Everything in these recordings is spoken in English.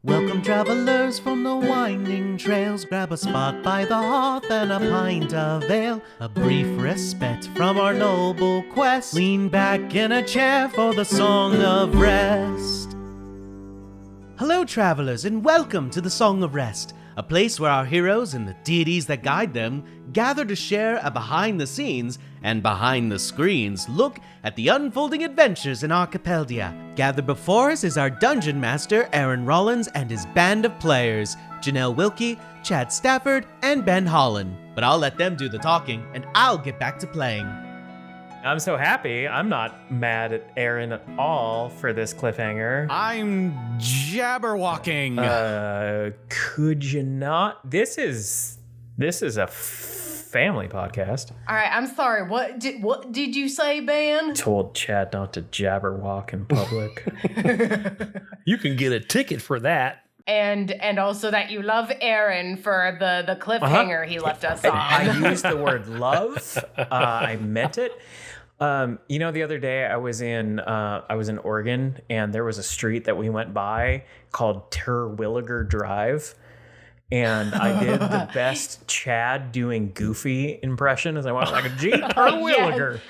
Welcome travelers from the winding trails. Grab a spot by the hearth and a pint of ale. A brief respite from our noble quest. Lean back in a chair for the Song of Rest. Hello travelers and welcome to the Song of Rest, a place where our heroes and the deities that guide them gather to share a behind-the-scenes and behind-the-screens look at the unfolding adventures in Archipeldia. Gathered before us is our dungeon master, Aaron Rollins, and his band of players, Janelle Wilke, Chad Stafford, and Ben Holland. But I'll let them do the talking, and I'll get back to playing. I'm so happy. I'm not mad at Aaron at all for this cliffhanger. I'm jabberwalking. Could you not? This is a family podcast. All right, I'm sorry. What did you say, Ben? Told Chad not to jabberwalk in public. You can get a ticket for that. And also that you love Aaron for the cliffhanger he left us on. I used the word love. I meant it. The other day I was in Oregon, and there was a street that we went by called Terwilliger Drive. And I did the best Chad doing Goofy impression as I went like a G Terwilliger. Yes.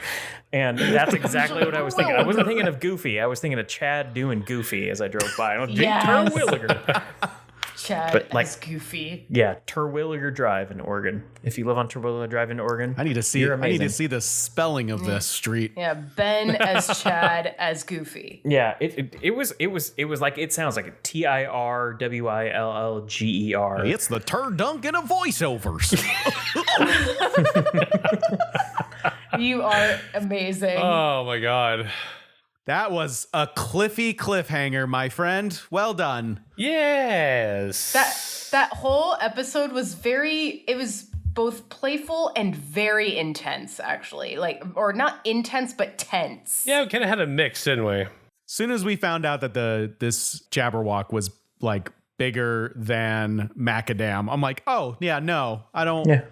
And that's exactly what I was thinking. I wasn't thinking of Goofy. I was thinking of Chad doing Goofy as I drove by. I was Terwilliger. Chad as Goofy. Yeah, Terwilliger Drive in Oregon. If you live on Terwilliger Drive in Oregon, I need to see the spelling of this street. Yeah, Ben as Chad as Goofy. Yeah, it was like, it sounds like a TIRWILLGER. It's the Turduncan of voiceovers. You are amazing. Oh my god. That was a cliffy cliffhanger, my friend. Well done. Yes. That whole episode was it was both playful and very intense, actually. Or not intense, but tense. Yeah, we kind of had a mix, didn't we? As soon as we found out that this Jabberwock was like bigger than Macadam, I'm like, oh yeah, no, I don't. Yeah.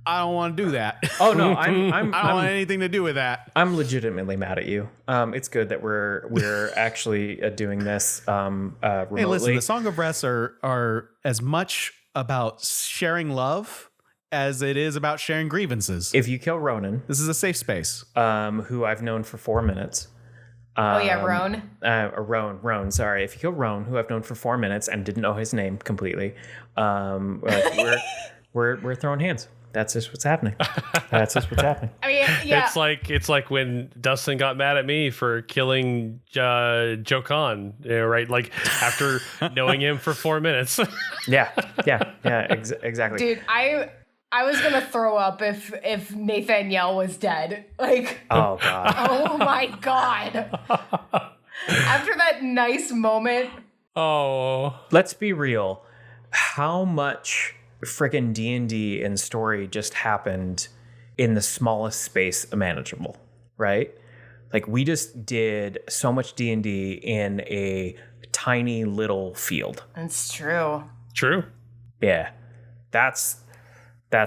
I don't want to do that. Oh no, I don't want anything to do with that. I'm legitimately mad at you. It's good that we're actually doing this remotely. Hey, listen, the Song of Rest are as much about sharing love as it is about sharing grievances. If you kill Ronan, this is a safe space. Who I've known for 4 minutes. Roan. Roan. Sorry, if you kill Roan, who I've known for 4 minutes and didn't know his name completely, we're throwing hands. That's just what's happening. I mean, yeah. It's like when Dustin got mad at me for killing Joe Kahn, right? Like after knowing him for 4 minutes. Yeah, exactly. Dude, I was gonna throw up if Nathaniel was dead. Like, oh god. Oh my god. After that nice moment. Oh. Let's be real. How much freaking D&D and story just happened in the smallest space imaginable, right? Like, we just did so much D&D in a tiny little field. That's true. True. Yeah. That's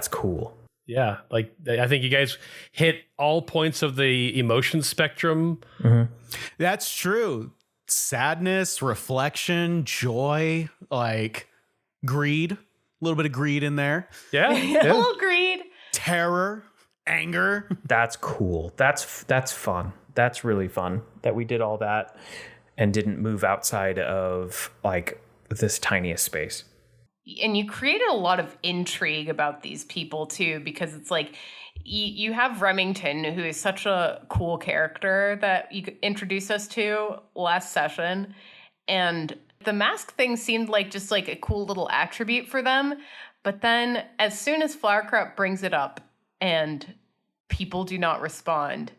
cool. Yeah. Like, I think you guys hit all points of the emotion spectrum. Mm-hmm. That's true. Sadness, reflection, joy, like greed. A little bit of greed in there. Yeah. A little greed. Terror, anger. That's cool. That's fun. That's really fun that we did all that and didn't move outside of like this tiniest space. And you created a lot of intrigue about these people too, because it's like you have Remington, who is such a cool character that you introduced us to last session, and the mask thing seemed like just like a cool little attribute for them. But then as soon as Flowercrop brings it up and people do not respond,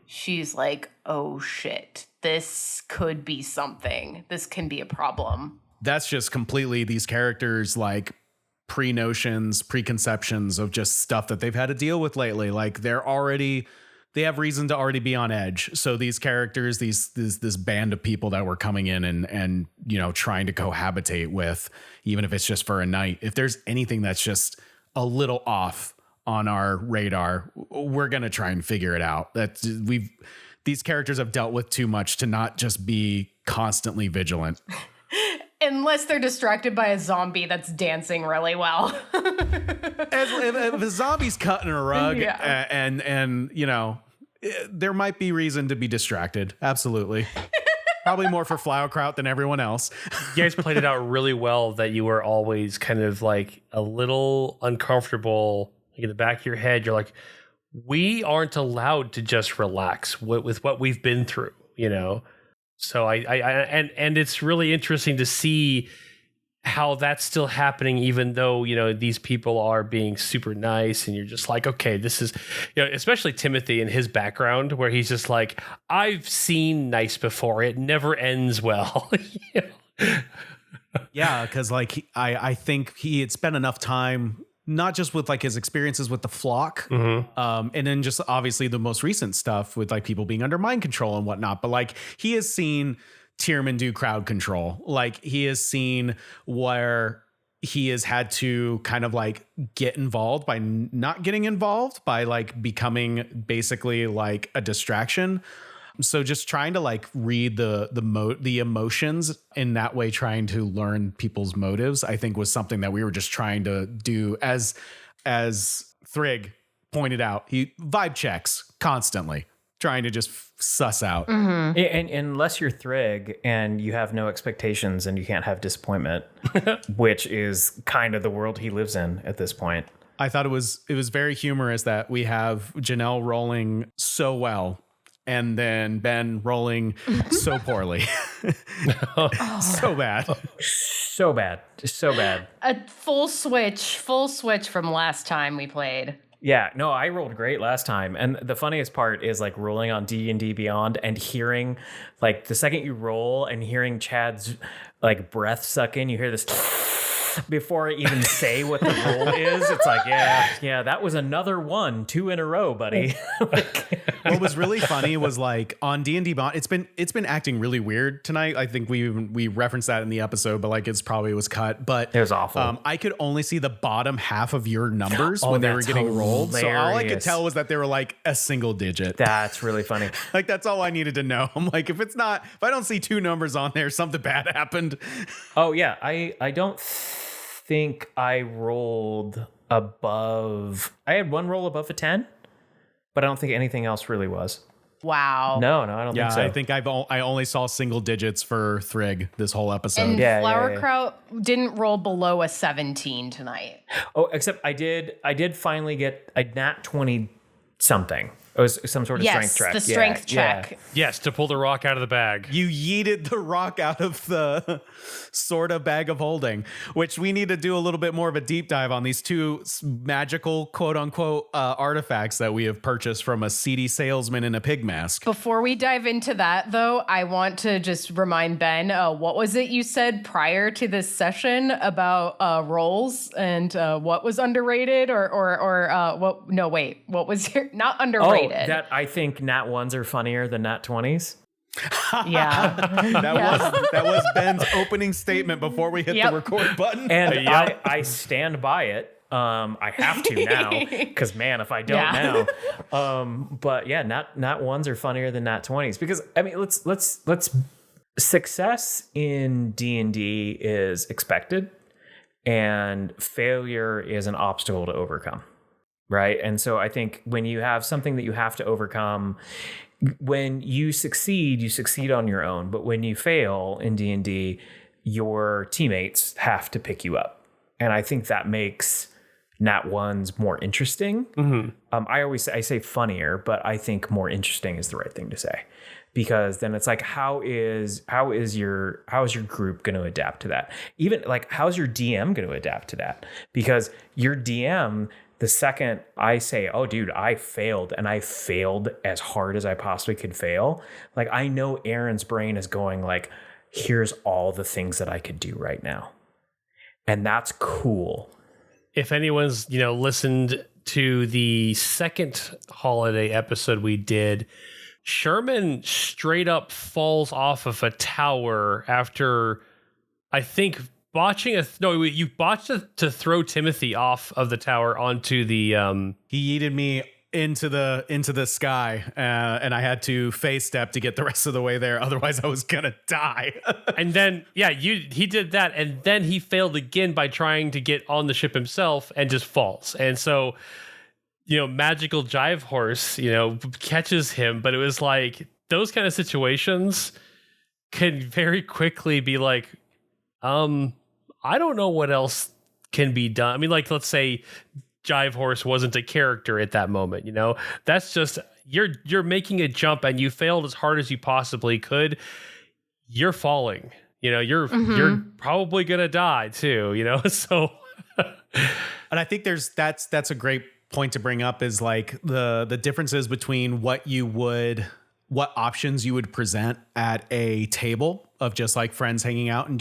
she's like, oh shit, this could be something. This can be a problem. That's just completely these characters like pre-notions, preconceptions of just stuff that they've had to deal with lately. Like they have reason to already be on edge. So these characters, this band of people that were coming in and trying to cohabitate with, even if it's just for a night, if there's anything that's just a little off on our radar, we're going to try and figure it out. These characters have dealt with too much to not just be constantly vigilant. Unless they're distracted by a zombie that's dancing really well. If a zombie's cutting a rug, Yeah. and you know, there might be reason to be distracted. Absolutely. Probably more for Flowerkraut than everyone else. You guys played it out really well that you were always kind of like a little uncomfortable. Like in the back of your head, you're like, we aren't allowed to just relax with what we've been through, you know? So and it's really interesting to see how that's still happening, even though, you know, these people are being super nice, and you're just like, okay, this is, you know, especially Timothy and his background, where he's just like, I've seen nice before. It never ends well. You know? Yeah, because like I think he had spent enough time, not just with like his experiences with the flock, and then just obviously the most recent stuff with like people being under mind control and whatnot. But like he has seen Tierman do crowd control. Like he has seen where he has had to kind of like get involved by not getting involved, by like becoming basically like a distraction. So just trying to like read the emotions in that way, trying to learn people's motives, I think was something that we were just trying to do. As Thrigg pointed out, he vibe checks constantly, trying to just suss out. And unless you're Thrigg and you have no expectations and you can't have disappointment, which is kind of the world he lives in at this point. I thought it was very humorous that we have Janelle rolling so well and then Ben rolling so poorly. So bad. So bad. Just so bad. A full switch from last time we played. Yeah, no, I rolled great last time. And the funniest part is like rolling on D&D Beyond and hearing like the second you roll and hearing Chad's like breath suck in, you hear this before I even say what the roll is. It's like, yeah, that was another 1, 2 in a row, buddy. What was really funny was like on D&D Beyond, it's been acting really weird tonight. I think we referenced that in the episode, but like it's probably was cut. But it was awful. I could only see the bottom half of your numbers when they were getting rolled. So all I could tell was that they were like a single digit. That's really funny. Like that's all I needed to know. I'm like, if I don't see 2 numbers on there, something bad happened. Oh yeah, I don't think I rolled above. I had one roll above a 10. But I don't think anything else really was. Wow. No, I don't think so. I think I only saw single digits for Thrigg this whole episode. And Flowerkraut didn't roll below a 17 tonight. Oh, except I did finally get a nat 20 something. It was some sort of strength check. The strength check. Yes, to pull the rock out of the bag. You yeeted the rock out of the sort of bag of holding, which we need to do a little bit more of a deep dive on these 2 magical quote unquote artifacts that we have purchased from a seedy salesman in a pig mask. Before we dive into that, though, I want to just remind Ben, what was it you said prior to this session about rolls and what was underrated or what? No, wait, what was your, not underrated? That I think nat 1s are funnier than nat 20s. Yeah. That was Ben's opening statement before we hit the record button. And I stand by it. I have to now because man, if I don't now, but yeah, nat 1s are funnier than nat 20s because I mean, let's success in D&D is expected and failure is an obstacle to overcome. Right. And so I think when you have something that you have to overcome, when you succeed on your own. But when you fail in D&D, your teammates have to pick you up. And I think that makes nat 1s more interesting. Mm-hmm. I say funnier, but I think more interesting is the right thing to say. Because then it's like, how is your group going to adapt to that? Even like, how's your DM going to adapt to that? Because your DM, the second I say, oh, dude, I failed and I failed as hard as I possibly could fail. Like, I know Aaron's brain is going like, here's all the things that I could do right now. And that's cool. If anyone's, listened to the second holiday episode we did, Sherman straight up falls off of a tower after, I think, you botched to throw Timothy off of the tower onto the he yeeted me into the sky, and I had to phase step to get the rest of the way there. Otherwise, I was gonna die. And then, he did that, and then he failed again by trying to get on the ship himself and just falls. And so, magical jive horse, catches him, but it was like those kind of situations can very quickly be like, I don't know what else can be done. I mean, like, let's say Jive Horse wasn't a character at that moment, that's just you're making a jump and you failed as hard as you possibly could. You're falling, you're probably gonna die too, so. And I think that's a great point to bring up, is like the differences between what options you would present at a table of just like friends hanging out and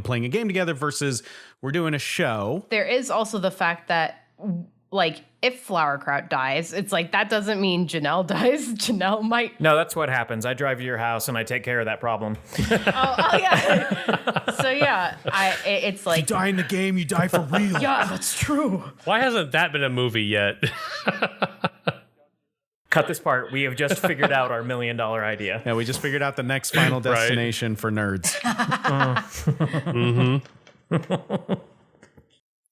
playing a game together versus we're doing a show. There is also the fact that, like, if Flowerkraut dies, it's like that doesn't mean Janelle dies. Janelle might. No, that's what happens. I drive to your house and I take care of that problem. oh yeah. So yeah, it's like, you die in the game, you die for real. Yeah, that's true. Why hasn't that been a movie yet? Cut this part. We have just figured out our $1 million idea. Yeah, we just figured out the next final destination for nerds.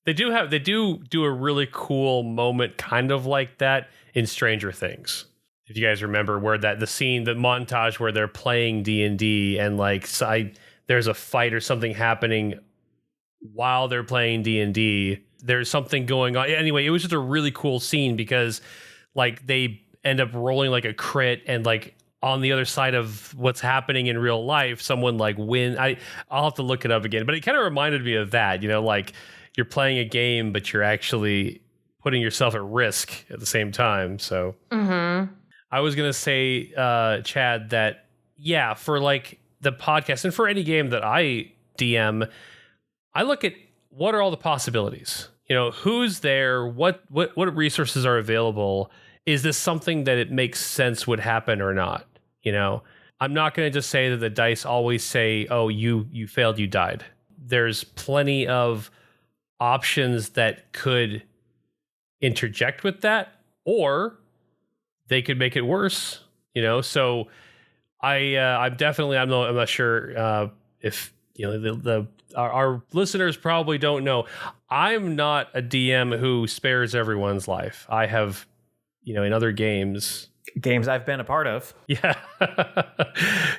They do a really cool moment kind of like that in Stranger Things. If you guys remember where the montage where they're playing D&D and like there's a fight or something happening while they're playing D&D. There's something going on. Anyway, it was just a really cool scene because like they end up rolling like a crit, and like on the other side of what's happening in real life, someone like I'll have to look it up again, but it kind of reminded me of that, like you're playing a game, but you're actually putting yourself at risk at the same time. So I was going to say, Chad, that for like the podcast and for any game that I DM, I look at what are all the possibilities, who's there, what resources are available. Is this something that it makes sense would happen or not? I'm not going to just say that the dice always say, oh, you failed, you died. There's plenty of options that could interject with that, or they could make it worse, So I'm not sure if, our listeners probably don't know. I'm not a DM who spares everyone's life. I have, in other games I've been a part of. Yeah.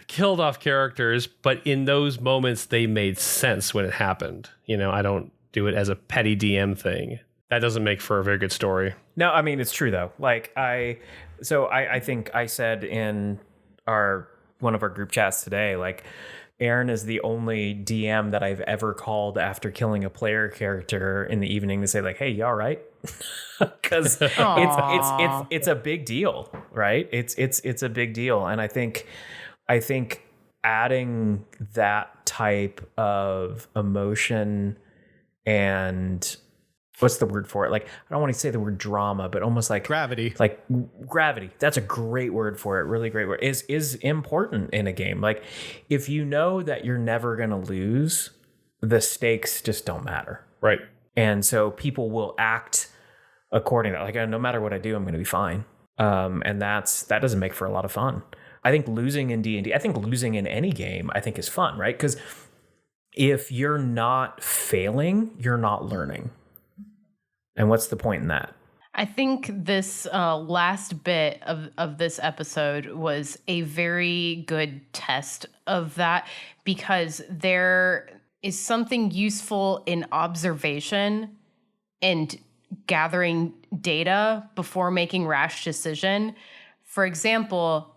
Killed off characters, but in those moments they made sense when it happened. I don't do it as a petty DM thing. That doesn't make for a very good story. No, I mean, it's true though. Like I think I said in one of our group chats today, like Aaron is the only DM that I've ever called after killing a player character in the evening to say like, hey, you all right? Because it's a big deal, right? It's a big deal. And I think adding that type of emotion and what's the word for it? Like, I don't want to say the word drama, but almost like gravity. Like gravity. That's a great word for it. Really great word. Is important in a game. Like, if you know that you're never going to lose, the stakes just don't matter. Right. And so people will act accordingly. Like, no matter what I do, I'm going to be fine. And that doesn't make for a lot of fun. I think losing in D&D, I think losing in any game, I think is fun, right? Because if you're not failing, you're not learning. And what's the point in that? I think this last bit of this episode was a very good test of that, because there is something useful in observation and gathering data before making rash decision. For example,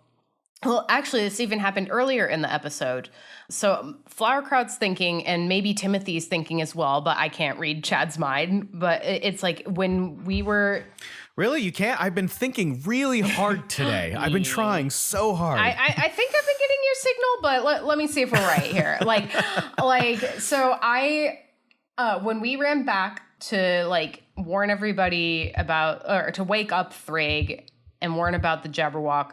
well, actually, this even happened earlier in the episode. So Flowerkraut's thinking, and maybe Timothy's thinking as well, but I can't read Chad's mind. But it's like when we were... Really? You can't? I've been thinking really hard today. I've been trying so hard. I think I've been getting your signal, but let me see if we're right here. So when we ran back to like warn everybody about, or to wake up Thrag and warn about the Jabberwock,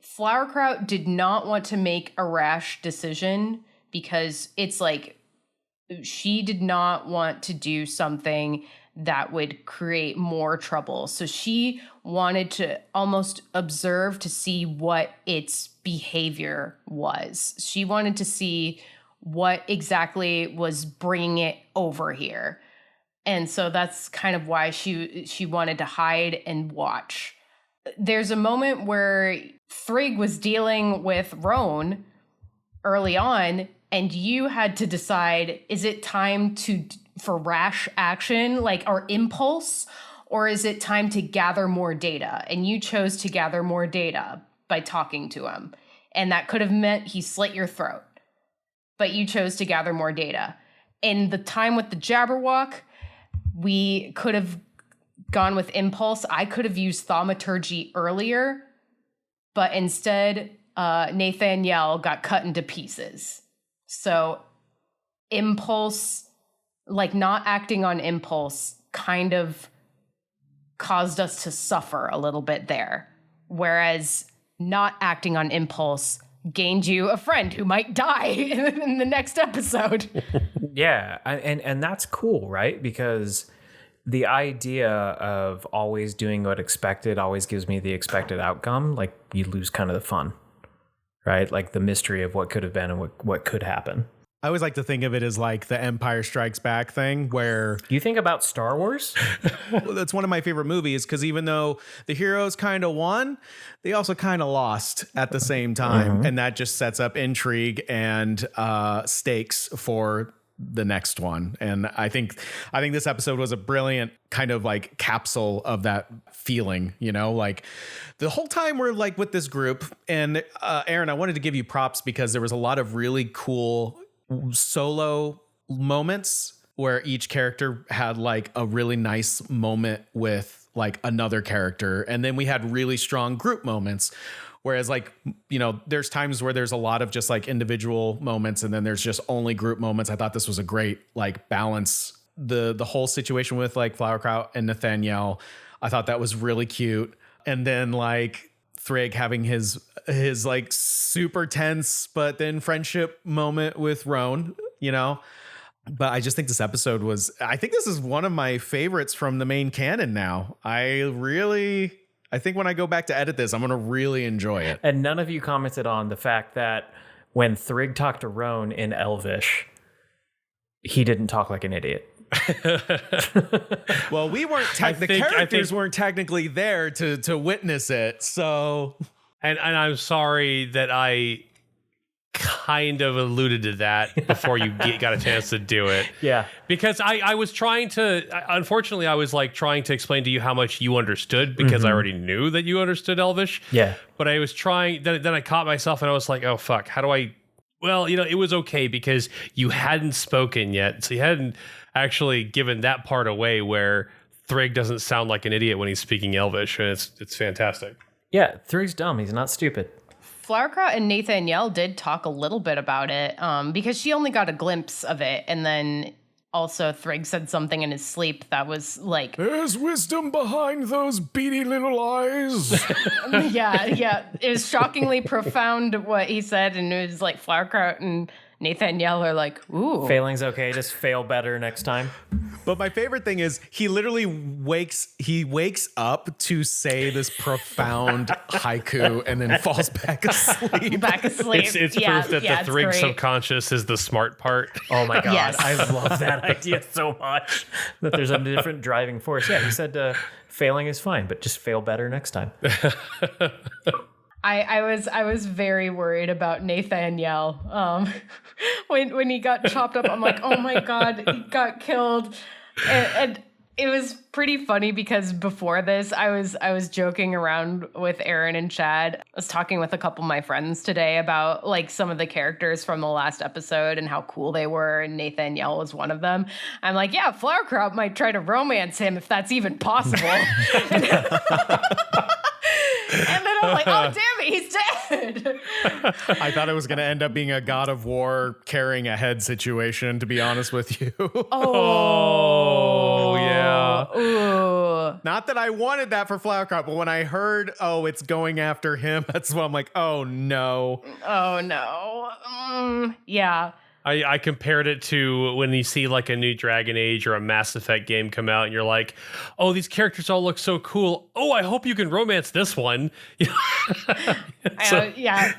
Flowerkraut did not want to make a rash decision because it's like she did not want to do something that would create more trouble. So she wanted to almost observe to see what its behavior was. She wanted to see what exactly was bringing it over here. And so that's kind of why she wanted to hide and watch. There's a moment where Frigg was dealing with Roan early on, and you had to decide, is it time for rash action, like our impulse, or is it time to gather more data? And you chose to gather more data by talking to him. And that could have meant he slit your throat. But you chose to gather more data. In the time with the Jabberwock, we could have gone with impulse. I could have used thaumaturgy earlier, but instead, Nathaniel got cut into pieces. So impulse, like not acting on impulse, kind of caused us to suffer a little bit there. Whereas not acting on impulse gained you a friend who might die in the next episode. Yeah, and that's cool, right? Because the idea of always doing what expected always gives me the expected outcome. Like, you lose kind of the fun, right? Like the mystery of what could have been and what could happen. I always like to think of it as like the Empire Strikes Back thing, where You think about Star Wars? well, that's one of my favorite movies, because even though the heroes kind of won, they also kind of lost at the same time. And that just sets up intrigue and stakes for the next one. And I think this episode was a brilliant kind of like capsule of that feeling, you know, like the whole time we're like with this group. And Aaron, I wanted to give you props because there was a lot of really cool solo moments where each character had like a really nice moment with like another character. And then we had really strong group moments. Whereas, like, you know, there's times where there's a lot of just like individual moments and then there's just only group moments. I thought this was a great like balance. The whole situation with like Flowerkraut and Nathaniel, I thought that was really cute. And then like Thrigg having his like super tense but then friendship moment with Roan, you know. But I just think this episode I think this is one of my favorites from the main canon now. I think when I go back to edit this, I'm going to really enjoy it. And none of you commented on the fact that when Thrigg talked to Roan in Elvish, he didn't talk like an idiot. Well, we weren't. The characters weren't technically there to witness it. So, and I'm sorry that I kind of alluded to that before you got a chance to do it. Yeah, because I was trying to. Unfortunately, I was like trying to explain to you how much you understood because I already knew that you understood Elvish. Yeah, but I was trying. Then I caught myself and I was like, oh fuck, how do I? Well, you know, it was okay because you hadn't spoken yet, so you hadn't actually given that part away where Thrigg doesn't sound like an idiot when he's speaking Elvish, and it's fantastic. Yeah, Thrigg's dumb. He's not stupid. Flowerkraut and Nathaniel did talk a little bit about it because she only got a glimpse of it. And then also Thrigg said something in his sleep that was like... There's wisdom behind those beady little eyes. Yeah. It was shockingly profound what he said. And it was like Flowerkraut and Nathaniel are like, ooh. Failing's okay. Just fail better next time. But my favorite thing is he literally wakes up to say this profound haiku and then falls back asleep. It's proof that the Thrigg subconscious is the smart part. Oh my God. Yes. I love that idea so much. That there's a different driving force. Yeah, he said failing is fine, but just fail better next time. I was very worried about Nathaniel. When he got chopped up, I'm like, oh my God, he got killed. And it was pretty funny because before this, I was joking around with Aaron and Chad. I was talking with a couple of my friends today about like some of the characters from the last episode and how cool they were, and Nathaniel was one of them. I'm like, yeah, Flowerkraut might try to romance him if that's even possible. And then I'm like, oh, damn it, he's dead. I thought it was going to end up being a God of War carrying a head situation, to be honest with you. Oh yeah. Ooh. Not that I wanted that for Flowerkraut, but when I heard, it's going after him, that's when I'm like, oh, no. Oh, no. Yeah. I compared it to when you see like a new Dragon Age or a Mass Effect game come out and you're like, oh, these characters all look so cool. Oh, I hope you can romance this one. Yeah.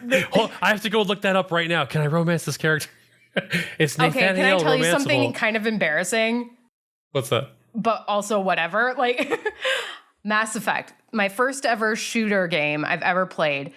I have to go look that up right now. Can I romance this character? It's Okay, can I tell you romanceable. something kind of embarrassing? What's that? But also whatever. Like Mass Effect, my first ever shooter game I've ever played.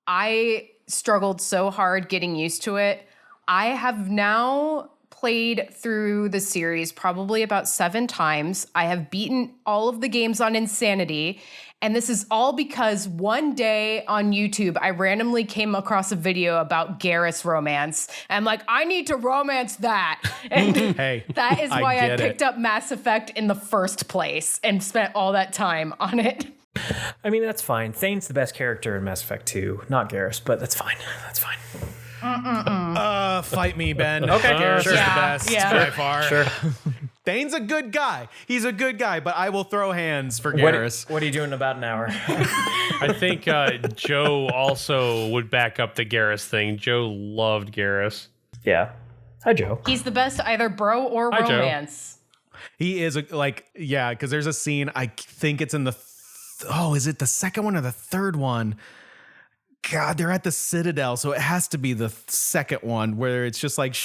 I struggled so hard getting used to it. I have now played through the series probably about 7 times. I have beaten all of the games on Insanity. And this is all because one day on YouTube, I randomly came across a video about Garrus romance. And I'm like, I need to romance that. And Hey, that is why I get picked up Mass Effect in the first place and spent all that time on it. I mean, that's fine. Thane's the best character in Mass Effect 2, not Garrus, but that's fine. That's fine. Fight me, Ben. Okay, Garrus sure. is Yeah, the best yeah. by far. Sure. Thane's a good guy. He's a good guy, but I will throw hands for What Garrus. are you doing in about an hour? I think Joe also would back up the Garrus thing. Joe loved Garrus. Yeah. Hi, Joe. He's the best either bro or Hi, Joe. romance. He is because there's a scene. I think it's in the. Is it the second one or the third one? God, they're at the Citadel, so it has to be the second one where it's just like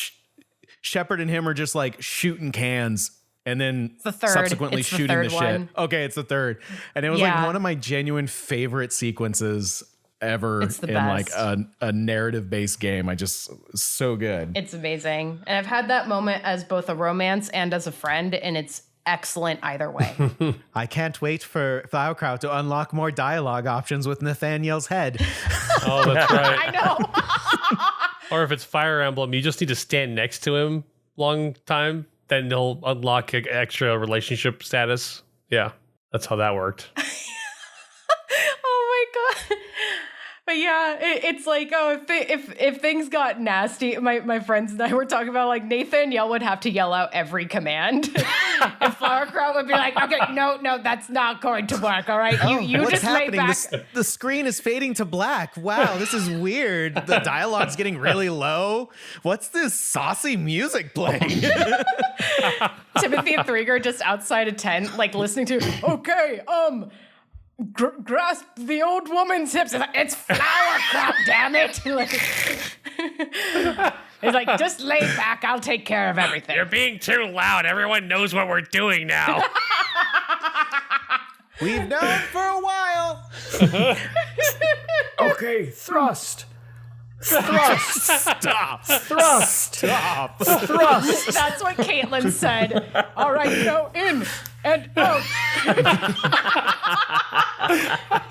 Shepard and him are just like shooting cans and then the third. subsequently It's the shooting the third shit. one. Okay, it's the third. And it was Yeah. like one of my genuine favorite sequences ever It's the in like best. a narrative-based game. So good. It's amazing. And I've had that moment as both a romance and as a friend, and it's excellent either way. I can't wait for Sauerkraut to unlock more dialogue options with Nathaniel's head. Oh, that's right. I know. Or if it's Fire Emblem, you just need to stand next to him long time, then he'll unlock extra relationship status. Yeah, that's how that worked. Oh my God. But yeah, it's like, if things got nasty, my friends and I were talking about like Nathaniel would have to yell out every command. And Flowercrow would be like, okay, no, that's not going to work. All right. You What's just lay happening? back. The screen is fading to black. Wow, this is weird. The dialogue's getting really low. What's this saucy music playing? Timothy and Threeger just outside a tent, like listening to, okay, grasp the old woman's hips. It's like, it's flower crop, damn it. He's like, just lay back. I'll take care of everything. You're being too loud. Everyone knows what we're doing now. We've known for a while. Okay, thrust. Stop. Thrust. Stop. Thrust. That's what Caitlin said. All right, no, in and out.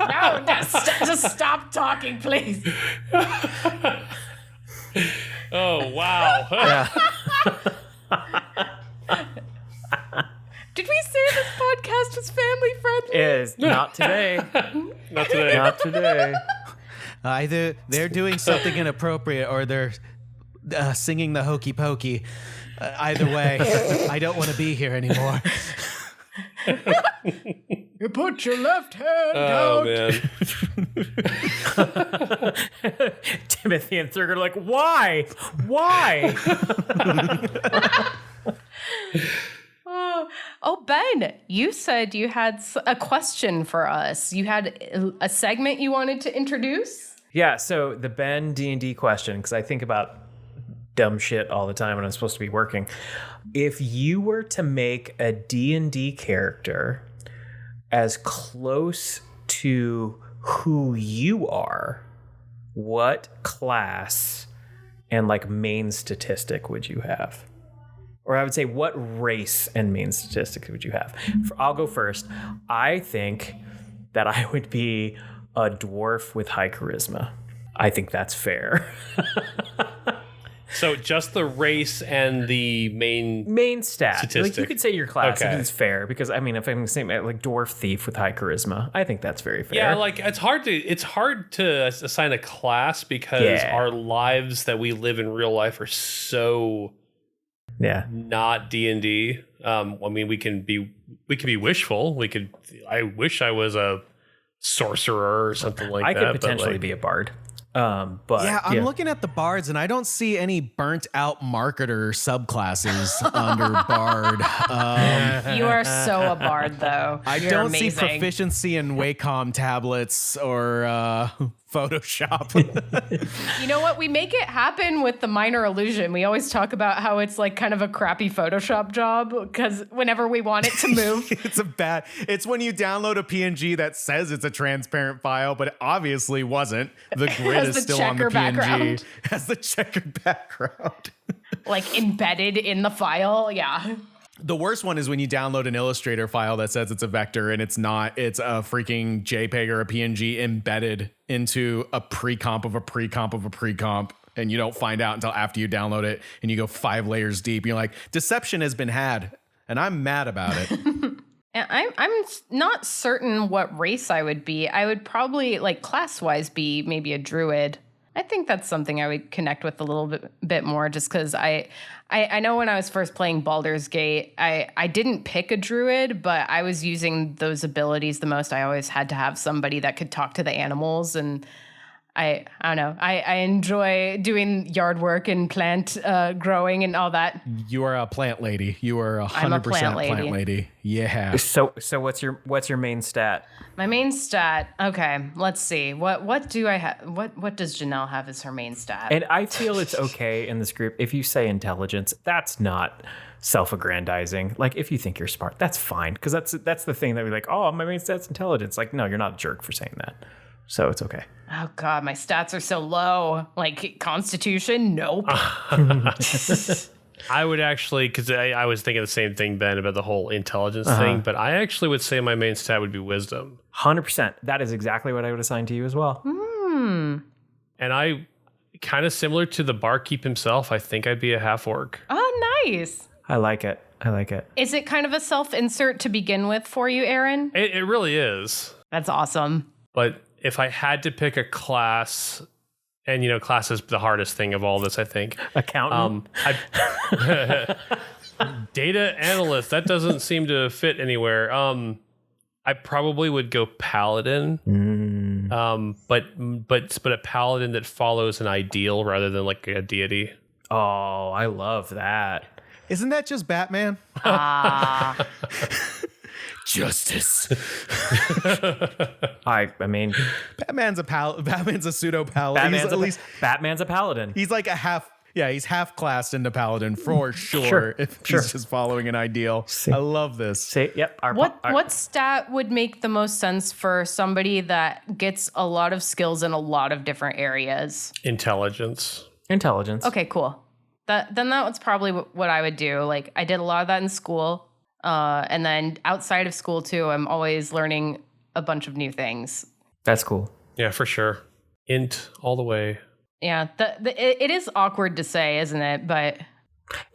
No, just stop talking, please. Oh, wow. Did we say this podcast was family friendly? Is not today. Not today. Not today. Either they're doing something inappropriate or they're singing the hokey pokey. Either way, I don't want to be here anymore. You put your left hand Oh, out. man. Timothy and Thurger are like, why? Why? Oh, Ben, you said you had a question for us. You had a segment you wanted to introduce? Yeah, so the Ben D&D question, because I think about dumb shit all the time when I'm supposed to be working. If you were to make a D&D character as close to who you are, what class and like main statistic would you have? Or I would say, what race and main statistic would you have? I'll go first. I think that I would be a dwarf with high charisma. I think that's fair. So just the race and the Main stat. statistic. Like you could say your class. I Okay. think it's fair because I mean, if I'm saying like dwarf thief with high charisma, I think that's very fair. Yeah, like it's hard to assign a class because Yeah. our lives that we live in real life are so yeah. not D&D. I mean, we can be wishful. I wish I was a sorcerer or something like I that. could but, potentially like, be a bard. But yeah, I'm looking at the bards and I don't see any burnt out marketer subclasses under bard. You are so a bard, though. I You're don't amazing. see proficiency in Wacom tablets or Photoshop. You know what? We make it happen with the minor illusion. We always talk about how it's like kind of a crappy Photoshop job because whenever we want it to move, it's when you download a PNG that says it's a transparent file, but it obviously wasn't. The grid is still on the PNG. Background. Has the checkered background. like embedded in the file. Yeah. The worst one is when you download an Illustrator file that says it's a vector and it's not. It's a freaking JPEG or a PNG embedded into a pre-comp of a pre-comp of a pre-comp. And you don't find out until after you download it and you go 5 layers deep. You're like, deception has been had. And I'm mad about it. And I'm not certain what race I would be. I would probably, like, class-wise be maybe a druid. I think that's something I would connect with a little bit more just because I know when I was first playing Baldur's Gate, I didn't pick a druid, but I was using those abilities the most. I always had to have somebody that could talk to the animals, and I don't know. I enjoy doing yard work and plant growing and all that. You are a plant lady. You are 100% I'm a plant lady. Yeah. So what's your main stat? My main stat. Okay, let's see. What do I have? What does Janelle have as her main stat? And I feel it's okay in this group if you say intelligence. That's not self-aggrandizing. Like, if you think you're smart, that's fine, because that's the thing that we're like, oh, my main stat's intelligence. Like, no, you're not a jerk for saying that. So it's okay. Oh God, my stats are so low. Like Constitution, nope. I would actually, because I was thinking the same thing, Ben, about the whole intelligence thing, but I actually would say my main stat would be wisdom. 100%. That is exactly what I would assign to you as well. And I, kind of similar to the barkeep himself, I think I'd be a half-orc. Oh, nice. I like it. Is it kind of a self-insert to begin with for you, Aaron? It really is. That's awesome. But if I had to pick a class, and class is the hardest thing of all this, I think. Accountant. Data analyst, that doesn't seem to fit anywhere. I probably would go paladin. But a paladin that follows an ideal rather than like a deity. Oh, I love that. Isn't that just Batman? Justice. I mean, Batman's a pseudo paladin. Batman's a paladin. He's like he's half classed into paladin for sure. He's just following an ideal. I love this. See, yep. What stat would make the most sense for somebody that gets a lot of skills in a lot of different areas? Intelligence. Okay, cool. Then that was probably what I would do. Like, I did a lot of that in school. And then outside of school too, I'm always learning a bunch of new things. That's cool. Yeah, for sure. Int all the way. Yeah, it is awkward to say, isn't it? But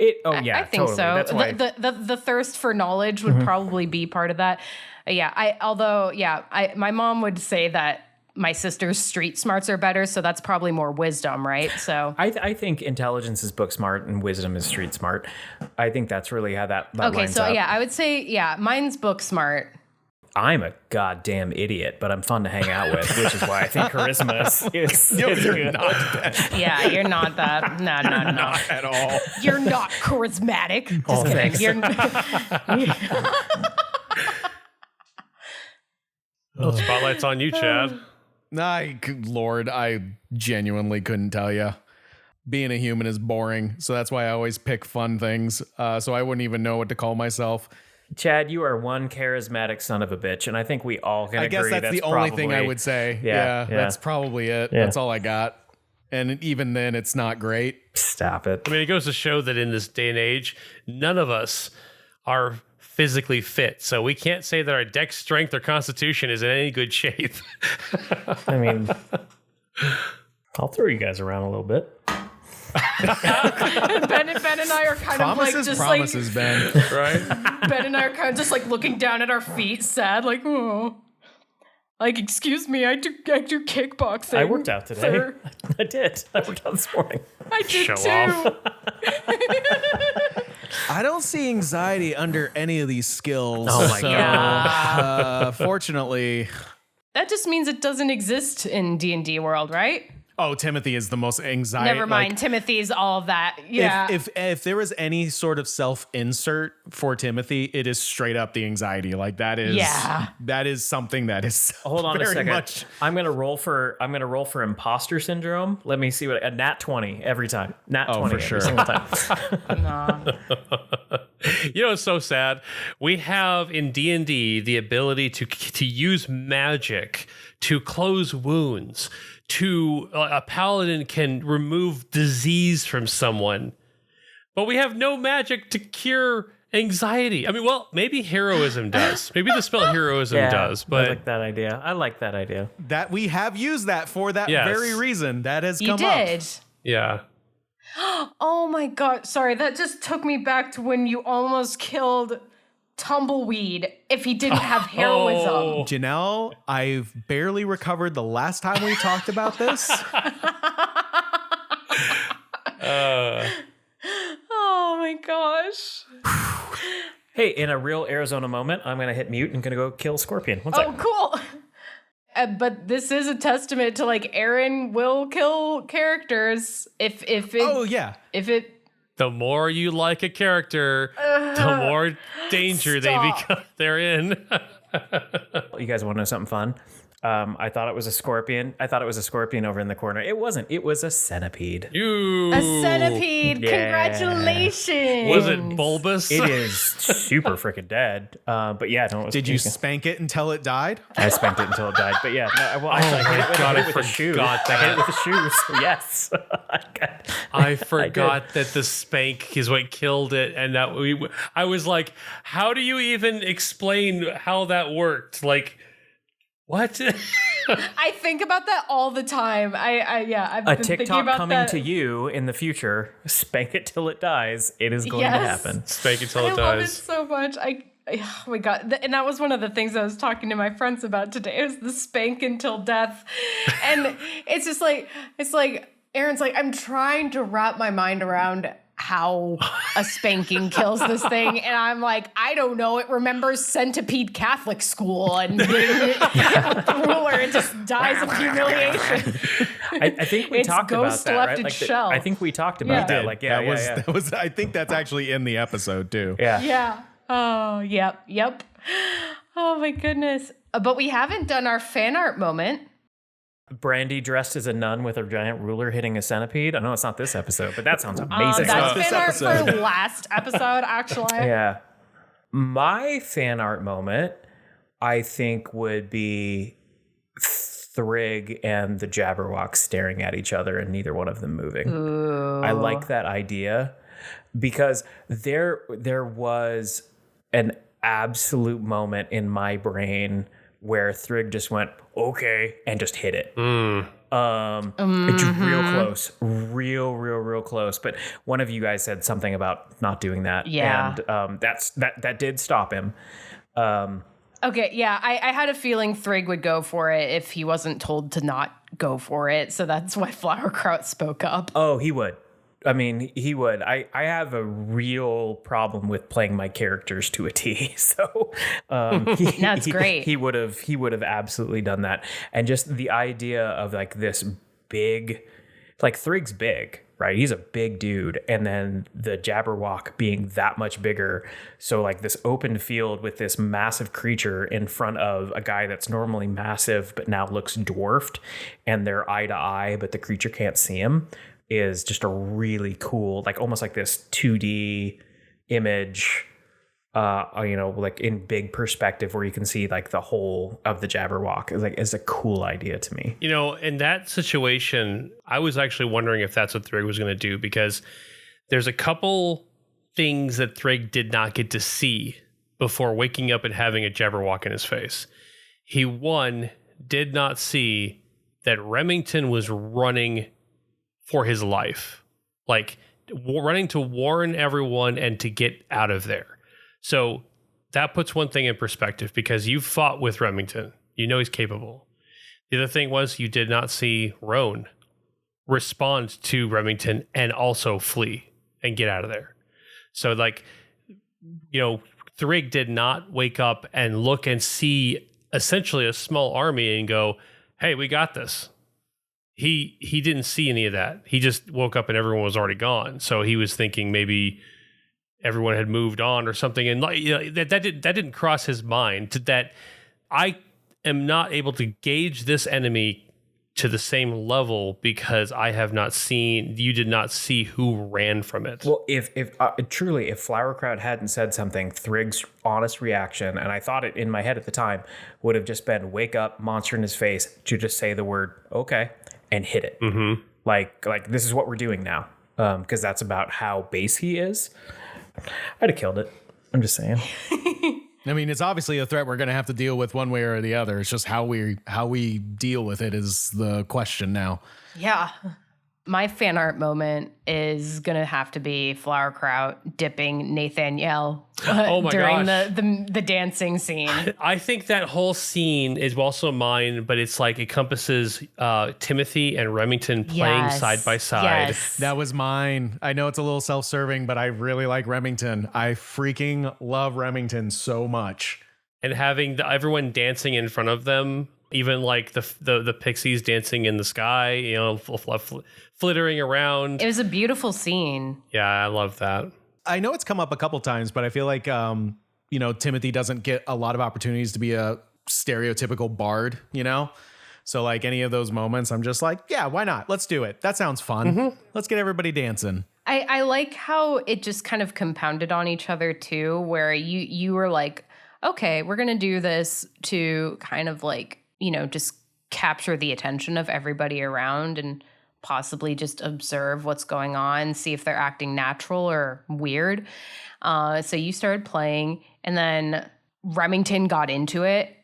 I think totally. so. That's why The thirst for knowledge would probably be part of that. My mom would say that my sister's street smarts are better, so that's probably more wisdom, right? So I think intelligence is book smart and wisdom is street smart. I think that's really how that lines up. I would say mine's book smart. I'm a goddamn idiot, but I'm fun to hang out with, which is why I think charisma is You're not that. Yeah, you're not that. No. Not at all. You're not charismatic. Just kidding. Spotlight's on you, Chad. Lord, I genuinely couldn't tell you. Being a human is boring, so that's why I always pick fun things. So I wouldn't even know what to call myself. Chad, you are one charismatic son of a bitch, and I think we all can agree. I guess that's the only thing I would say. Yeah, that's probably it. Yeah. That's all I got. And even then, it's not great. Stop it. I mean, it goes to show that in this day and age, none of us are physically fit. So we can't say that our dex strength or constitution is in any good shape. I mean, I'll throw you guys around a little bit. Ben and I are kind of like just promises, Ben. Right? Ben and I are kind of just like looking down at our feet, sad, like, oh. Like, excuse me, I do kickboxing. I worked out today. Sir. I did. I worked out this morning. I did Show too. off. I don't see anxiety under any of these skills. Oh my God. Fortunately, That just means it doesn't exist in D&D world, right? Oh, Timothy is the most anxiety. Never mind. Timothy's all of that. Yeah. If there was any sort of self-insert for Timothy, it is straight up the anxiety. Like that is something that is Hold on a very second. much. I'm gonna roll for imposter syndrome. Let me see what a nat 20 every time. Nat 20 for every sure. single time. Nah. You know, it's so sad. We have in D&D the ability to use magic to close wounds. A paladin can remove disease from someone, but we have no magic to cure anxiety. I mean, well, maybe heroism does. Maybe the spell heroism does. But I like that idea. That we have used that for that Yes. very reason. That has You come up. did. yeah. Oh my God. Sorry, that just took me back to when you almost killed Tumbleweed if he didn't have heroism. Oh. Janelle, I've barely recovered the last time we talked about this. Oh my gosh. Hey, in a real Arizona moment, I'm gonna hit mute and gonna go kill Scorpion. One Oh, second. cool. But this is a testament to like Aaron will kill characters if it Oh yeah. if it The more you like a character, the more danger they're in. You guys want to know something fun? I thought it was a scorpion. I thought it was a scorpion over in the corner. It wasn't. It was a centipede. a centipede. Yeah. Congratulations. Was it bulbous? It is super freaking dead. But yeah, no. It was, Did you spank it until it died? I spanked it until it died. But yeah, no, well, actually, I hit it with a shoe. forgot I hit it that. with the shoes. Yes. I forgot that the spank is what killed it, and that I was like, how do you even explain how that worked? Like, what? I think about that all the time. I've A been thinking TikTok about coming that. to you in the future. Spank it till it dies. It is going to Yes. happen. Spank it till I it love it dies. so much. Oh my God. And that was one of the things I was talking to my friends about today. It was the spank until death. And it's like Aaron's like, I'm trying to wrap my mind around how a spanking kills this thing. And I'm like, I don't know. It remembers Centipede Catholic School and getting it with the ruler and just dies of humiliation. I think we It's talked about ghost that, left right? its Like shell. I think we talked about that. Did. Like, yeah, That was I think that's actually in the episode too. yeah. Yeah. Oh, yep. Oh my goodness. But we haven't done our fan art moment. Brandy dressed as a nun with a giant ruler hitting a centipede. I know it's not this episode, but that sounds amazing. That's this fan art for episode. last episode, actually. Yeah. My fan art moment, I think, would be Thrigg and the Jabberwock staring at each other and neither one of them moving. Ooh. I like that idea because there was an absolute moment in my brain where Thrigg just went, okay, and just hit it. It's real close, real close. But one of you guys said something about not doing that. Yeah. And that did stop him. Okay, yeah, I had a feeling Thrigg would go for it if he wasn't told to not go for it. So that's why Flowerkraut spoke up. Oh, he would. I mean, he would. I have a real problem with playing my characters to a T. So That's great. He would have absolutely done that. And just the idea of like this big, like Thrigg's big, right? He's a big dude. And then the Jabberwock being that much bigger. So like this open field with this massive creature in front of a guy that's normally massive, but now looks dwarfed and they're eye to eye, but the creature can't see him, is just a really cool, like almost like this 2D image, like in big perspective where you can see like the whole of the Jabberwock. Is a cool idea to me. You know, in that situation, I was actually wondering if that's what Thrigg was going to do, because there's a couple things that Thrigg did not get to see before waking up and having a Jabberwock in his face. He, one, did not see that Remington was running for his life, like running to warn everyone and to get out of there. So that puts one thing in perspective, because you fought with Remington. You know he's capable. The other thing was you did not see Roan respond to Remington and also flee and get out of there. So like, you know, Thrigg did not wake up and look and see essentially a small army and go, hey, we got this. he didn't see any of that. He just woke up and everyone was already gone. So he was thinking maybe everyone had moved on or something. And that didn't cross his mind that I am not able to gauge this enemy to the same level because you did not see who ran from it. Well, if truly, if Flowercrowd hadn't said something, Thrig's honest reaction, and I thought it in my head at the time, would have just been wake up, monster in his face, to just say the word okay and hit it. Mm-hmm. Like this is what we're doing now, because that's about how base he is. I'd have killed it. I'm just saying. I mean, it's obviously a threat we're going to have to deal with one way or the other. It's just how we deal with it is the question now. Yeah. My fan art moment is going to have to be Flowercrout dipping Nathaniel during the dancing scene. I think that whole scene is also mine, but it's like encompasses Timothy and Remington playing side by side. Yes. That was mine. I know it's a little self-serving, but I really like Remington. I freaking love Remington so much. And having everyone dancing in front of them, even like the pixies dancing in the sky, flittering around. It was a beautiful scene. Yeah, I love that. I know it's come up a couple times, but I feel like, Timothy doesn't get a lot of opportunities to be a stereotypical bard, So like any of those moments, I'm just like, yeah, why not? Let's do it. That sounds fun. Mm-hmm. Let's get everybody dancing. I like how it just kind of compounded on each other too, where you were like, okay, we're going to do this to kind of like, just capture the attention of everybody around and possibly just observe what's going on, see if they're acting natural or weird. So you started playing, and then Remington got into it,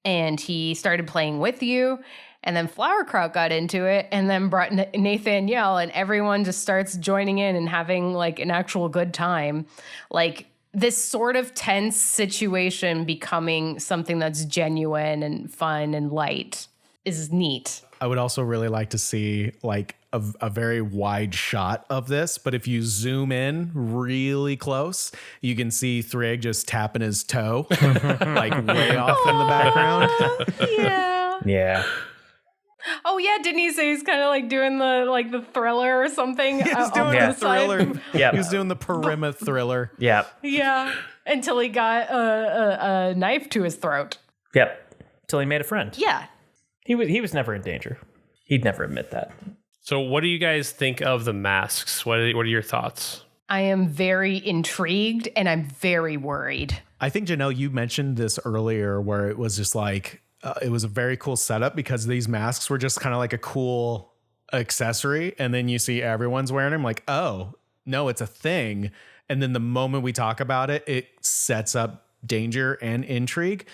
and he started playing with you, and then Flowercrout got into it, and then brought Nathaniel, and everyone just starts joining in and having like an actual good time. Like, this sort of tense situation becoming something that's genuine and fun and light is neat. I would also really like to see like a very wide shot of this, but if you zoom in really close, you can see Thrig just tapping his toe like way off in the background. Yeah. Yeah. Oh yeah, didn't he say he's kind of like doing the thriller or something? He was doing the thriller. Yeah, he was doing the perimeter thriller. Yeah, yeah. Until he got a knife to his throat. Yep. Until he made a friend. Yeah. He was never in danger. He'd never admit that. So, what do you guys think of the masks? What are your thoughts? I am very intrigued and I'm very worried. I think Janelle, you mentioned this earlier, where it was just like. It was a very cool setup because these masks were just kind of like a cool accessory. And then you see everyone's wearing them like, oh, no, it's a thing. And then the moment we talk about it, it sets up danger and intrigue.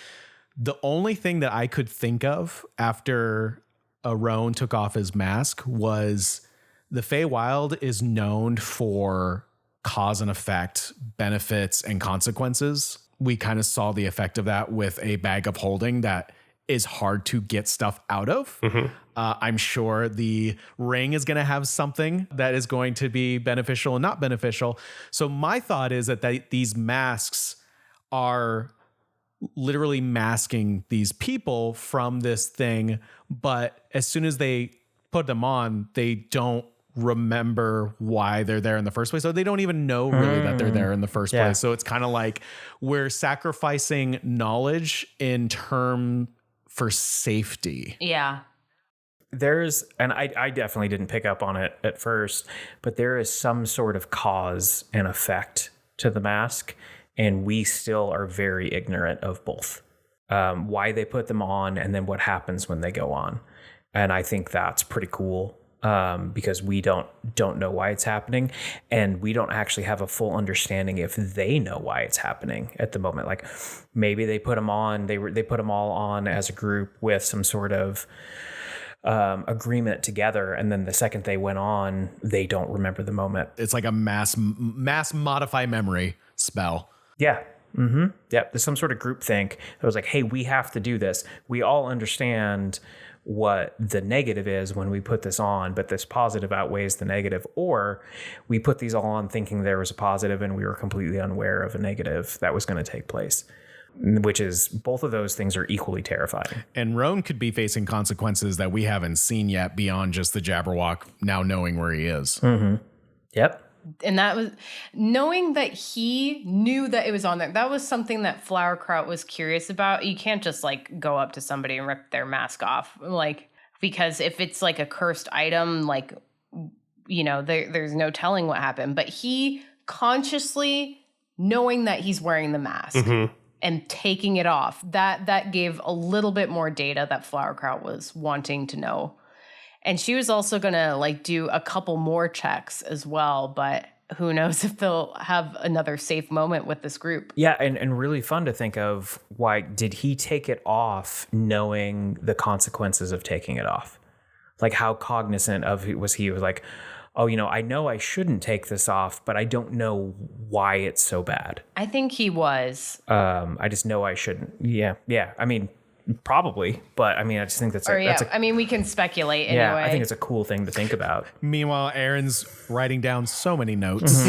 The only thing that I could think of after Roan took off his mask was the Feywild is known for cause and effect, benefits and consequences. We kind of saw the effect of that with a bag of holding that is hard to get stuff out of. Mm-hmm. I'm sure the ring is going to have something that is going to be beneficial and not beneficial. So my thought is that these masks are literally masking these people from this thing. But as soon as they put them on, they don't remember why they're there in the first place. So they don't even know really that they're there in the first place. So it's kind of like we're sacrificing knowledge in term for safety. Yeah. And I definitely didn't pick up on it at first, but there is some sort of cause and effect to the mask, and we still are very ignorant of both. Why they put them on and then what happens when they go on. And I think that's pretty cool. Because we don't know why it's happening, and we don't actually have a full understanding if they know why it's happening at the moment. Like maybe they put them on, they put them all on as a group with some sort of agreement together, and then the second they went on, they don't remember the moment. It's like a mass modify memory spell. Yeah. Mm-hmm. Yeah. There's some sort of group think that was like, hey, we have to do this. We all understand what the negative is when we put this on, but this positive outweighs the negative, or we put these all on thinking there was a positive and we were completely unaware of a negative that was going to take place. which is both of those things are equally terrifying. And Roan could be facing consequences that we haven't seen yet beyond just the Jabberwock now knowing where he is. Yep. And that was knowing that he knew that it was on there. That was something that Flowerkraut was curious about. You can't just like go up to somebody and rip their mask off, like, because if it's like a cursed item, like, you know, there's no telling what happened. But he consciously knowing that he's wearing the mask and taking it off, that gave a little bit more data that Flowerkraut was wanting to know. And she was also going to like do a couple more checks as well, but who knows if they'll have another safe moment with this group. Yeah, and really fun to think of, why did he take it off knowing the consequences of taking it off? Like, how cognizant of was he? Was like, oh, you know I shouldn't take this off, but I don't know why it's so bad. I think he was. I just know I shouldn't. Yeah. I mean, probably, but I mean, I just think I mean, we can speculate anyway. Yeah, I think it's a cool thing to think about. Meanwhile, Aaron's writing down so many notes.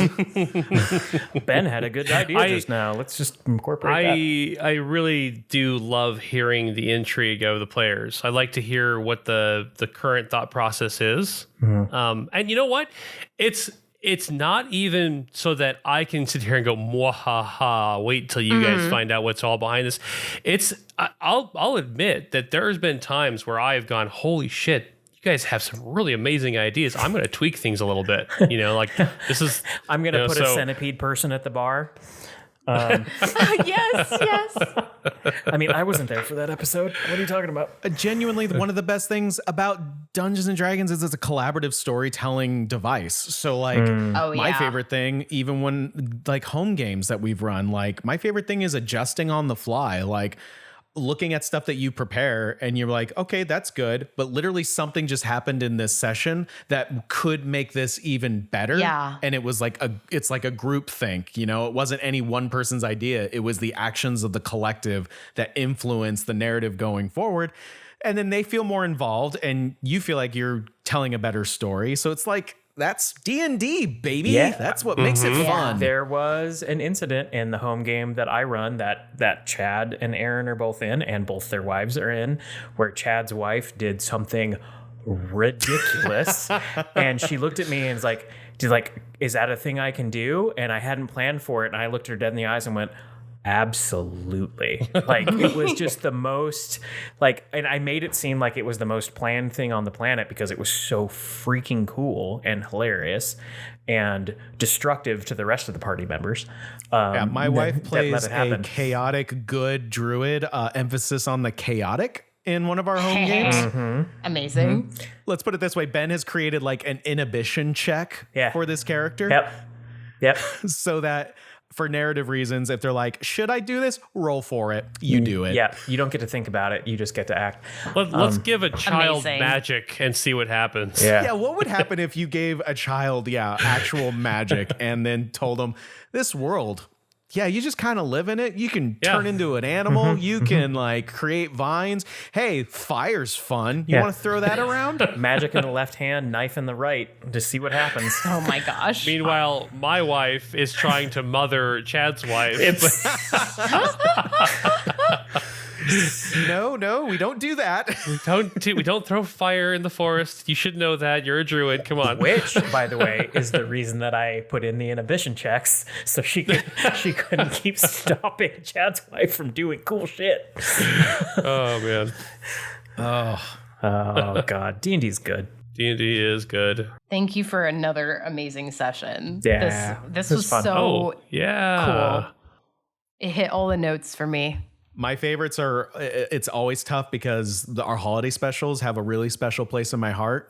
Ben had a good idea just now. Let's just incorporate that. I really do love hearing the intrigue of the players. I like to hear what the current thought process is. And you know what? It's not even so that I can sit here and go, mwahaha, wait till you guys find out what's all behind this. I'll admit that there's been times where I've gone, holy shit, you guys have some really amazing ideas. I'm going to tweak things a little bit. You know, like this is... I'm going to put a centipede person at the bar. Yes. I mean, I wasn't there for that episode. What are you talking about? Genuinely, one of the best things about Dungeons and Dragons is it's a collaborative storytelling device. So like my favorite thing, even when like home games that we've run, like my favorite thing is adjusting on the fly. Like looking at stuff that you prepare and you're like, okay, that's good. But literally something just happened in this session that could make this even better. Yeah. And it was like it's like a group think, you know, it wasn't any one person's idea. It was the actions of the collective that influenced the narrative going forward. And then they feel more involved and you feel like you're telling a better story. So it's like, that's D&D, baby. Yeah. That's what makes it fun. There was an incident in the home game that I run that Chad and Aaron are both in, and both their wives are in, where Chad's wife did something ridiculous. And she looked at me and was like, is that a thing I can do? And I hadn't planned for it. And I looked her dead in the eyes and went, absolutely. Like, it was just the most, like, and I made it seem like it was the most planned thing on the planet because it was so freaking cool and hilarious and destructive to the rest of the party members. My wife plays a chaotic good druid, emphasis on the chaotic in one of our home games. Amazing. Let's put it this way. Ben has created like an inhibition check for this character. Yep. So that for narrative reasons, if they're like, should I do this? Roll for it. You do it. Yeah. You don't get to think about it. You just get to act. Let's give a child magic and see what happens. Yeah. What would happen if you gave a child, actual magic and then told them this world, you just kind of live in it. You can turn into an animal. You can like create vines. Hey, fire's fun. You want to throw that around? Magic in the left hand, knife in the right, to see what happens. Oh my gosh. Meanwhile, my wife is trying to mother Chad's wife. No, we don't do that. We don't throw fire in the forest. You should know that. You're a druid. Come on. Which, by the way, is the reason that I put in the inhibition checks, so she couldn't keep stopping Chad's wife from doing cool shit. Oh man. Oh god. D&D's good. D&D is good. Thank you for another amazing session. Yeah. This was fun. so cool. It hit all the notes for me. My favorites are, it's always tough because our holiday specials have a really special place in my heart.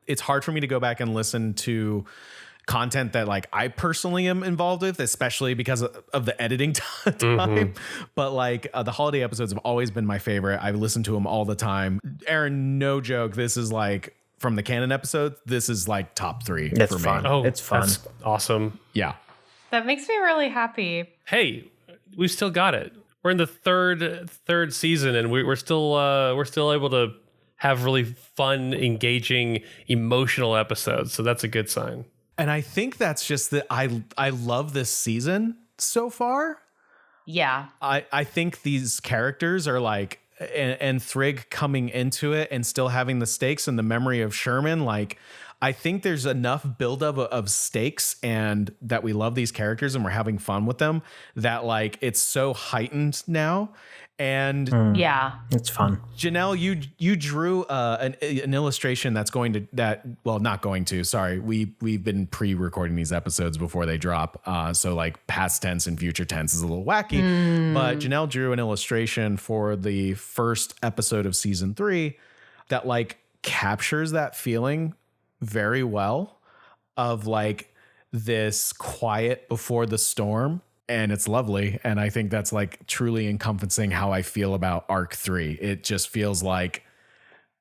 It's hard for me to go back and listen to content that like I personally am involved with, especially because of the editing time. But like the holiday episodes have always been my favorite. I listen to them all the time. Aaron, no joke. This is like from the canon episodes. This is like top 3 for fun. me. Oh, it's fun. That's awesome. Yeah. That makes me really happy. Hey, we've still got it. We're in the third season, and we're still able to have really fun, engaging, emotional episodes. So that's a good sign. And I think that's just that I love this season so far. Yeah. I think these characters are like, and Thrigg coming into it and still having the stakes and the memory of Sherman, like, I think there's enough buildup of stakes and that we love these characters and we're having fun with them that like it's so heightened now. And Yeah. It's fun. Janelle, you drew an illustration that's going to not going to. Sorry, we've been pre-recording these episodes before they drop, so like past tense and future tense is a little wacky. But Janelle drew an illustration for the first episode of season 3 that like captures that feeling very well of like this quiet before the storm. And it's lovely. And I think that's like truly encompassing how I feel about Arc 3. It just feels like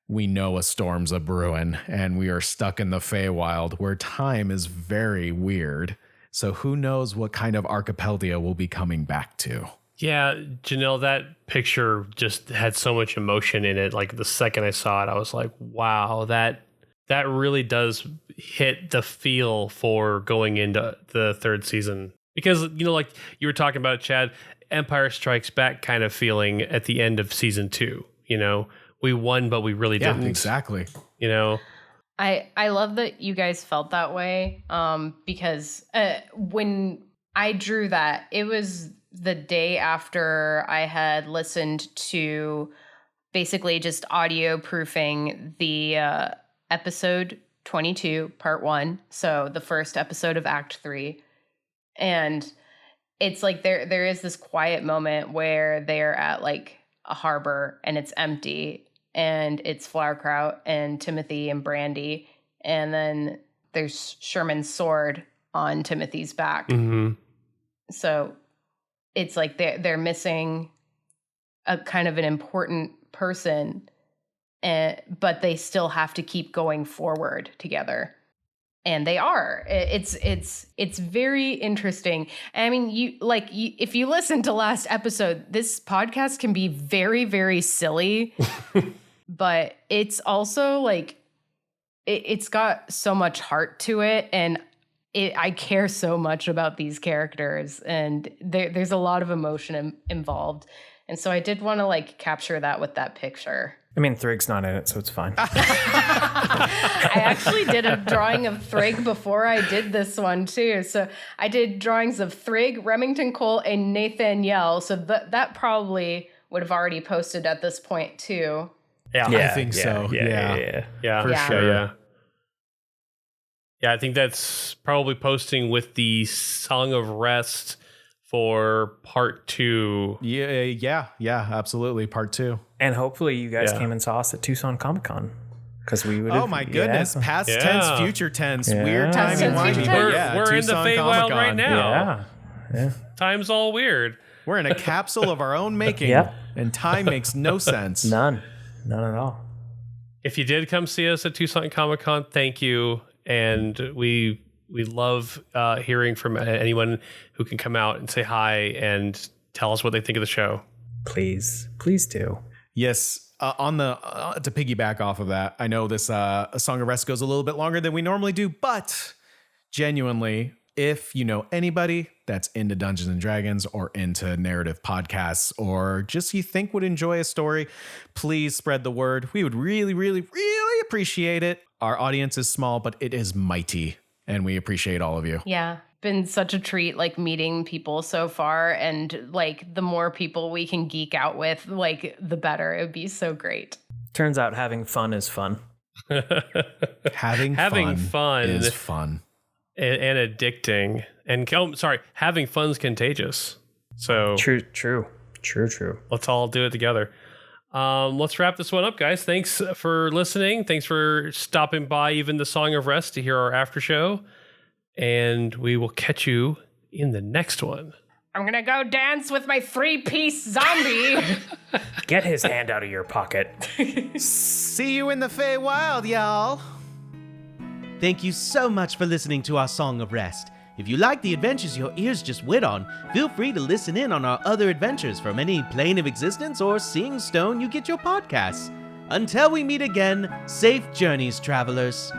we know a storm's a brewing and we are stuck in the Feywild where time is very weird. So who knows what kind of Archipeldia we'll be coming back to. Yeah, Janelle, that picture just had so much emotion in it. Like the second I saw it, I was like, wow, that really does hit the feel for going into the third season. Because, like you were talking about, Chad, Empire Strikes Back kind of feeling at the end of season 2. We won, but we really didn't. Exactly. I love that you guys felt that way, because when I drew that, it was the day after I had listened to basically just audio proofing the episode 22, part 1. So the first episode of Act 3. And it's like there is this quiet moment where they're at like a harbor and it's empty and it's Flowerkraut and Timothy and Brandy. And then there's Sherman's sword on Timothy's back. Mm-hmm. So it's like they're missing a kind of an important person, but they still have to keep going forward together. And they are. It's very interesting. I mean, if you listen to last episode, this podcast can be very, very silly, but it's also like it's got so much heart to it, and I care so much about these characters, and there's a lot of emotion involved, and so I did want to like capture that with that picture. I mean, Thrigg's not in it, so it's fine. I actually did a drawing of Thrigg before I did this one, too. So I did drawings of Thrigg, Remington Cole, and Nathaniel. So that probably would have already posted at this point, too. Yeah, I think so. Yeah, for Yeah. sure. Yeah, I think that's probably posting with the Song of Rest for part 2. Yeah, absolutely. Part 2. And hopefully you guys came and saw us at Tucson Comic-Con. Because we would. Oh my goodness! Past tense, future tense, weird Past timey tense, wimey. future But We're in the Tucson Feywild Comic-Con. right now. Yeah. Time's all weird. We're in a capsule of our own making, and time makes no sense. None at all. If you did come see us at Tucson Comic-Con, thank you. And we love hearing from anyone who can come out and say hi and tell us what they think of the show. Please do. Yes. To piggyback off of that, I know this A Song of Rest goes a little bit longer than we normally do, but genuinely, if you know anybody that's into Dungeons and Dragons or into narrative podcasts or just you think would enjoy a story, please spread the word. We would really, really, really appreciate it. Our audience is small, but it is mighty, and we appreciate all of you. Yeah. Been such a treat, like meeting people so far, and like the more people we can geek out with, like the better. It would be so great. Turns out having fun is fun. Having fun is fun. And addicting. And having fun's contagious. So True. let's all do it together. Let's wrap this one up, guys. Thanks for listening. Thanks for stopping by even the Song of Rest to hear our after show. And we will catch you in the next one. I'm gonna go dance with my 3-piece zombie. Get his hand out of your pocket. See you in the Feywild, y'all. Thank you so much for listening to our Song of Rest. If you like the adventures your ears just went on, feel free to listen in on our other adventures from any plane of existence or seeing stone you get your podcasts. Until we meet again, safe journeys, travelers.